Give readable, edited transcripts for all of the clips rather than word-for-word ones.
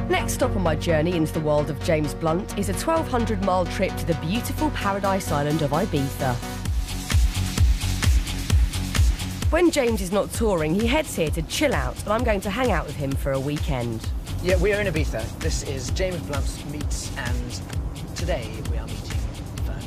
Next stop on my journey into the world of James Blunt is a 1,200-mile trip to the beautiful paradise island of Ibiza. When James is not touring, he heads here to chill out, and I'm going to hang out with him for a weekend. Yeah, we are in Ibiza. This is James Blunt's Meets, and today we are meeting Fearne.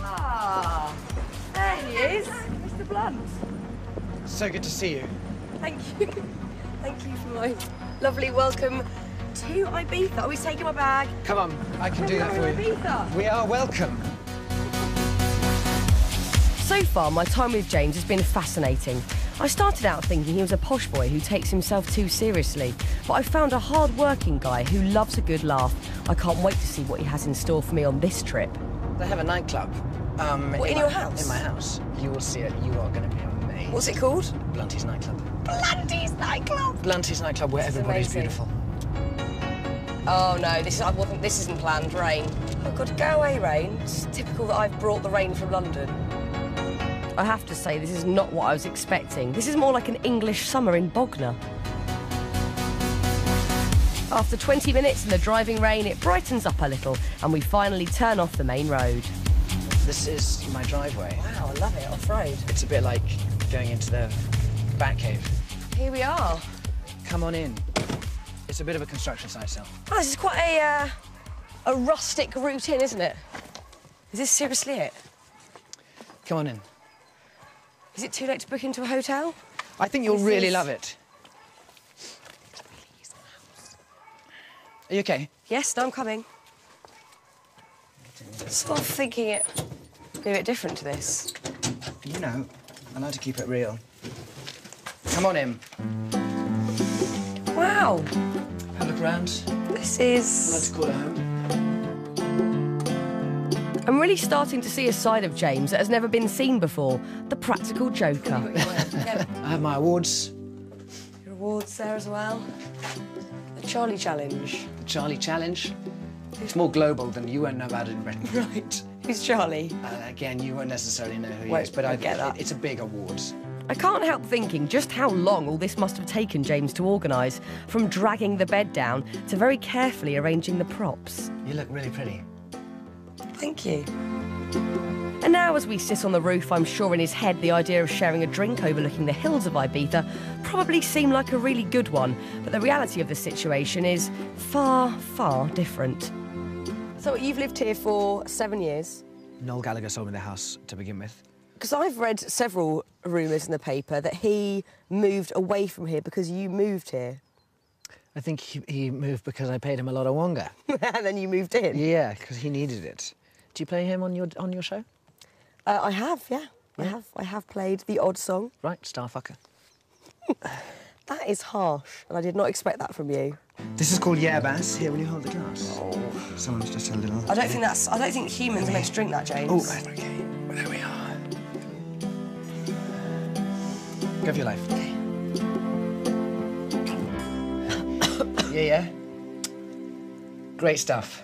Ah, there he is, Mr. Blunt. So good to see you. Thank you. Thank you for my lovely welcome to Ibiza. Oh, he's taking my bag. Come on, I can do that for you. Ibiza. We are welcome. So far, my time with James has been fascinating. I started out thinking he was a posh boy who takes himself too seriously, but I found a hard-working guy who loves a good laugh. I can't wait to see what he has in store for me on this trip. They have a nightclub. What, in your house? In my house. You will see it. You are going to be amazed. What's it called? Blunty's nightclub. Blunty's nightclub. Blunty's nightclub, where everybody's amazing. beautiful. Oh no, this isn't planned. Rain. Oh God, go away, rain. It's typical that I've brought the rain from London. I have to say, this is not what I was expecting. This is more like an English summer in Bognor. After 20 minutes in the driving rain, it brightens up a little, and we finally turn off the main road. This is my driveway. Wow, I love it, off-road. It's a bit like going into the Batcave. Here we are. Come on in. It's a bit of a construction site still. Oh, this is quite a rustic route in, isn't it? Is this seriously it? Come on in. Is it too late to book into a hotel? I think you'll really love it. Are you okay? Yes, no, I'm coming. Sort of thinking it be a bit different to this. You know, I like to keep it real. Come on in. Wow. Have a look around. This I like is... to call it home. I'm really starting to see a side of James that has never been seen before. The practical joker. I have my awards. Your awards there as well. The Charlie Challenge. The Charlie Challenge. It's more global than you won't know about it in Britain. Right. Who's Charlie? Again, you won't necessarily know who he Won't- is, but I won't get that. It's a big award. I can't help thinking just how long all this must have taken James to organise, from dragging the bed down to very carefully arranging the props. You look really pretty. Thank you. And now, as we sit on the roof, I'm sure in his head the idea of sharing a drink overlooking the hills of Ibiza probably seemed like a really good one, but the reality of the situation is far, far different. So you've lived here for 7 years? Noel Gallagher sold me the house to begin with. Because I've read several rumours in the paper that he moved away from here because you moved here. I think he moved because I paid him a lot of wonga. And then you moved in? Yeah, because he needed it. Do you play him on your show? I have, yeah. I have played the odd song. Right, Starfucker. That is harsh, and I did not expect that from you. This is called Yerbass. Here, will you hold the glass? Oh. Someone's just a little... I don't think humans are meant to drink that, James. Oh, OK. Well, there we are. Go for your life. Yeah. Great stuff.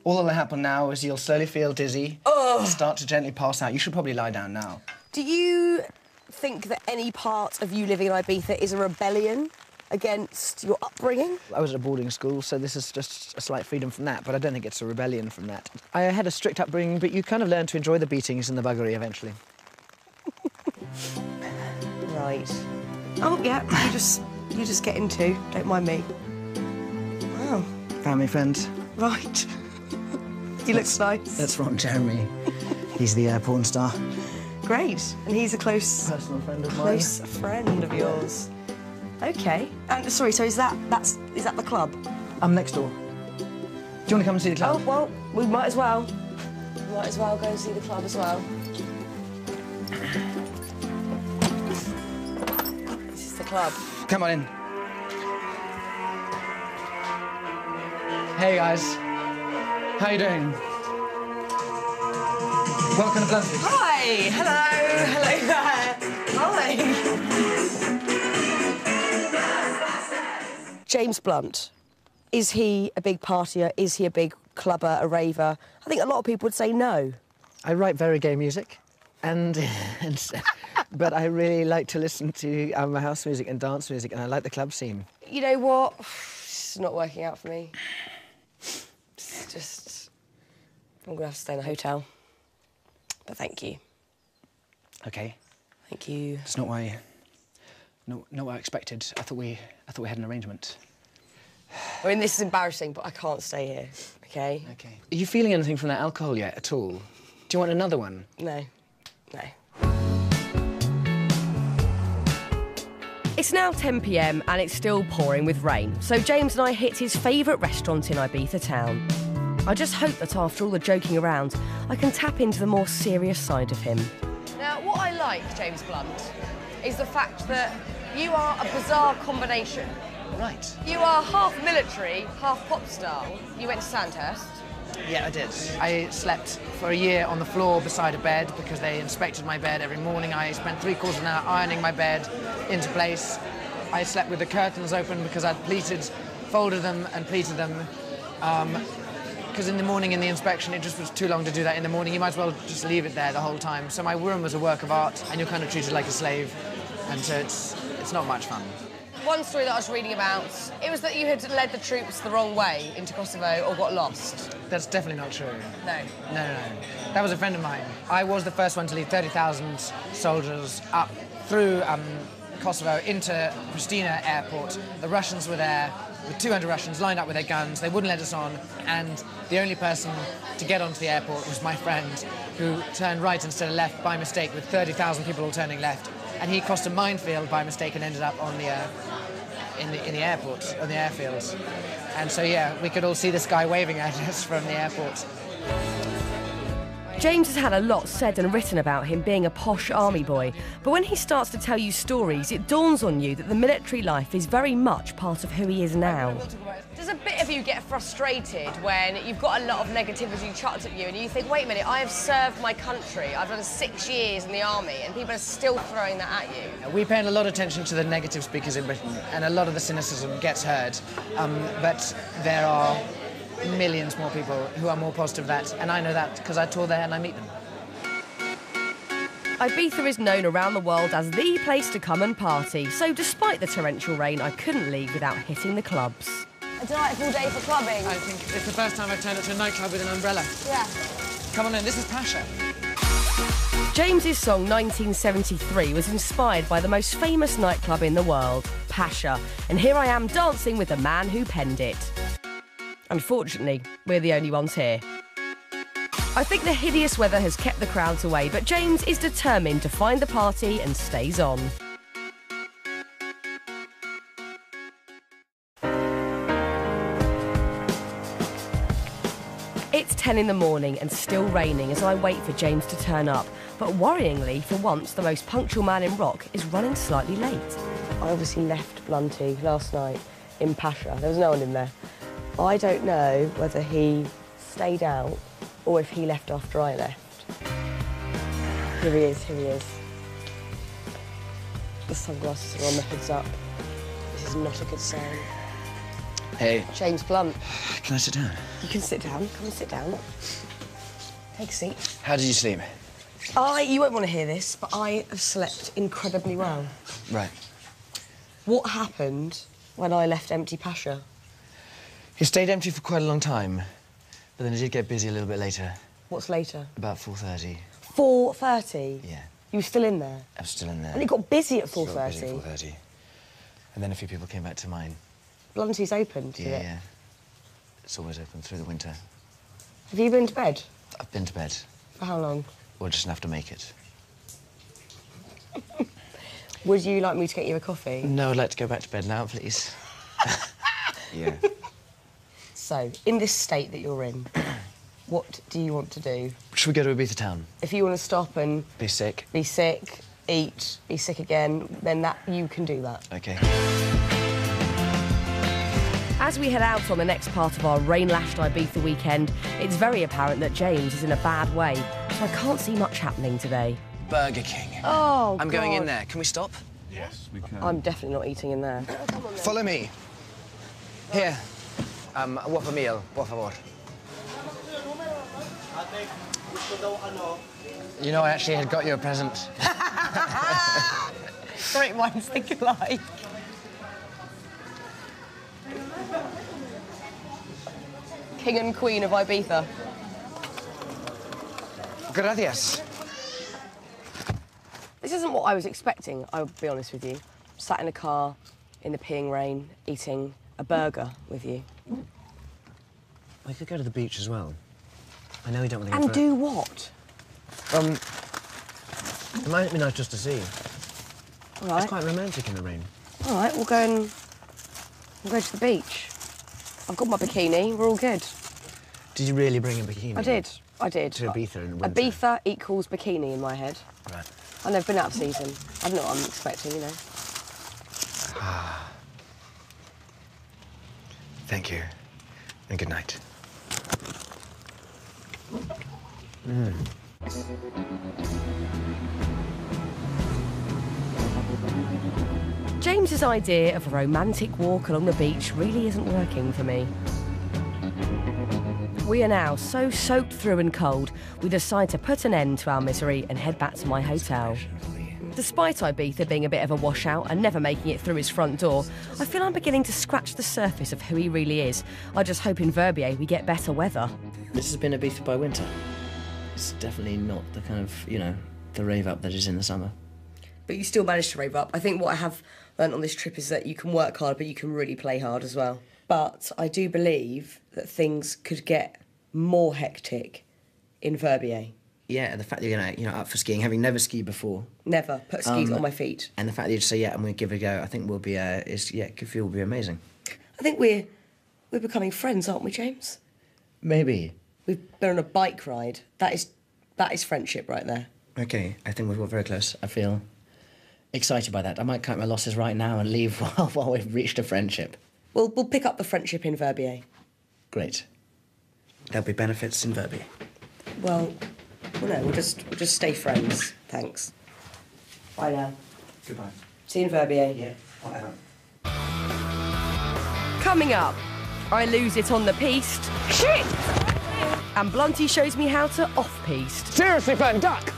All that'll happen now is you'll slowly feel dizzy, start to gently pass out. You should probably lie down now. Do you think that any part of you living in Ibiza is a rebellion against your upbringing? I was at a boarding school, so this is just a slight freedom from that, but I don't think it's a rebellion from that. I had a strict upbringing, but you kind of learn to enjoy the beatings and the buggery eventually. Right. Oh, yeah, you just get into, don't mind me. Wow. Family friend. Right. He looks nice. That's Ron Jeremy. He's the porn star. Great. And he's a close... Personal friend of mine. Close friend of yours. OK. And, sorry, so is that the club? I'm next door. Do you want to come and see the club? Oh, well, we might as well. We might as well go and see the club as well. This is the club. Come on in. Hey, guys. How you doing? Welcome to Blunty's. Hi! Hello! Hello there! Hi! James Blunt, is he a big partier? Is he a big clubber, a raver? I think a lot of people would say no. I write very gay music, but I really like to listen to house music and dance music, and I like the club scene. You know what? It's not working out for me. It's just... I'm going to have to stay in a hotel. But thank you. OK. Thank you. It's not what I expected. I thought we had an arrangement. I mean, this is embarrassing, but I can't stay here, OK? OK. Are you feeling anything from that alcohol yet, at all? Do you want another one? No. No. It's now 10 p.m. and it's still pouring with rain, so James and I hit his favourite restaurant in Ibiza town. I just hope that after all the joking around, I can tap into the more serious side of him. Now, what I like, James Blunt, is the fact that you are a bizarre combination. Right. You are half military, half pop star. You went to Sandhurst. Yeah, I did. I slept for a year on the floor beside a bed because they inspected my bed every morning. I spent 3/4 of an hour ironing my bed into place. I slept with the curtains open because I'd folded them and pleated them. Because in the morning in the inspection, it just was too long to do that in the morning. You might as well just leave it there the whole time. So my room was a work of art, and you're kind of treated like a slave. And so it's not much fun. One story that I was reading about, it was that you had led the troops the wrong way into Kosovo or got lost. That's definitely not true. No? No. That was a friend of mine. I was the first one to lead 30,000 soldiers up through Kosovo into Pristina airport. The Russians were there with 200 Russians lined up with their guns. They wouldn't let us on, and the only person to get onto the airport was my friend, who turned right instead of left by mistake with 30,000 people all turning left. And he crossed a minefield by mistake and ended up on the in the airport, on the airfield. And so, yeah, we could all see this guy waving at us from the airport. James has had a lot said and written about him being a posh army boy, but when he starts to tell you stories, it dawns on you that the military life is very much part of who he is now. Does a bit of you get frustrated when you've got a lot of negativity chucked at you and you think, wait a minute, I have served my country, I've done 6 years in the army, and people are still throwing that at you? We pay a lot of attention to the negative speakers in Britain, and a lot of the cynicism gets heard, but there are millions more people who are more positive than that, and I know that because I tour there and I meet them. Ibiza is known around the world as the place to come and party, so despite the torrential rain, I couldn't leave without hitting the clubs. A delightful day for clubbing. I think it's the first time I've turned up to a nightclub with an umbrella. Yeah. Come on in, this is Pasha. James's song 1973 was inspired by the most famous nightclub in the world, Pasha, and here I am dancing with the man who penned it. Unfortunately, we're the only ones here. I think the hideous weather has kept the crowds away, but James is determined to find the party and stays on. It's 10 in the morning and still raining as I wait for James to turn up. But worryingly, for once, the most punctual man in rock is running slightly late. I obviously left Blunty last night in Pasha. There was no one in there. I don't know whether he stayed out or if he left after I left. Here he is, here he is. The sunglasses are on, the hood's up. This is not a good sign. Hey. James Blunt. Can I sit down? You can sit down. Come and sit down. Take a seat. How did you sleep? You won't want to hear this, but I have slept incredibly well. Right. What happened when I left empty Pasha? It stayed empty for quite a long time, but then it did get busy a little bit later. What's later? About 4:30. 4:30? Yeah. You were still in there? I was still in there. And it got busy at 4:30? It got busy at 4:30. And then a few people came back to mine. Blunty's open, yeah, it? Yeah. It's always open through the winter. Have you been to bed? I've been to bed. For how long? Well, just enough to make it. Would you like me to get you a coffee? No, I'd like to go back to bed now, please. Yeah. So, in this state that you're in, what do you want to do? Should we go to Ibiza town? If you want to stop and... Be sick, eat, be sick again, then you can do that. OK. As we head out on the next part of our rain-lashed Ibiza weekend, it's very apparent that James is in a bad way, so I can't see much happening today. Burger King. Oh, I'm going in there. Can we stop? Yes, we can. I'm definitely not eating in there. Follow me. Here. A Whopper meal, por favor. You know, I actually had got you a present. Great minds think alike. King and Queen of Ibiza. Gracias. This isn't what I was expecting, I'll be honest with you. Sat in a car, in the peeing rain, eating a burger with you. We could go to the beach as well. I know you don't want to go And do what? It might be nice just to see. All right. It's quite romantic in the rain. All right, we'll go to the beach. I've got my bikini, we're all good. Did you really bring a bikini? I did. To Ibiza in winter? Ibiza equals bikini in my head. Right. And they've been out of season. I don't know what I'm expecting, you know. Thank you. And good night. James's idea of a romantic walk along the beach really isn't working for me. We are now so soaked through and cold, we decide to put an end to our misery and head back to my hotel. Despite Ibiza being a bit of a washout and never making it through his front door, I feel I'm beginning to scratch the surface of who he really is. I just hope in Verbier we get better weather. This has been Ibiza by winter. It's definitely not the kind of, you know, the rave up that is in the summer. But you still managed to rave up. I think what I have learnt on this trip is that you can work hard, but you can really play hard as well. But I do believe that things could get more hectic in Verbier. Yeah, the fact that you're gonna, up for skiing, having never skied before. Never put skis on my feet. And the fact that you just say, yeah, I'm going to give it a go, I think will be, could feel will be amazing. I think we're becoming friends, aren't we, James? Maybe. We've been on a bike ride. That is friendship right there. Okay, I think we've got very close. I feel excited by that. I might count my losses right now and leave while we've reached a friendship. We'll pick up the friendship in Verbier. Great. There'll be benefits in Verbier. Well, no, we'll just stay friends. Thanks. Bye now. Goodbye. See you in Verbier. Yeah, whatever. Coming up, I lose it on the piste. Shit! And Blunty shows me how to off-piste. Seriously, Fearne, duck!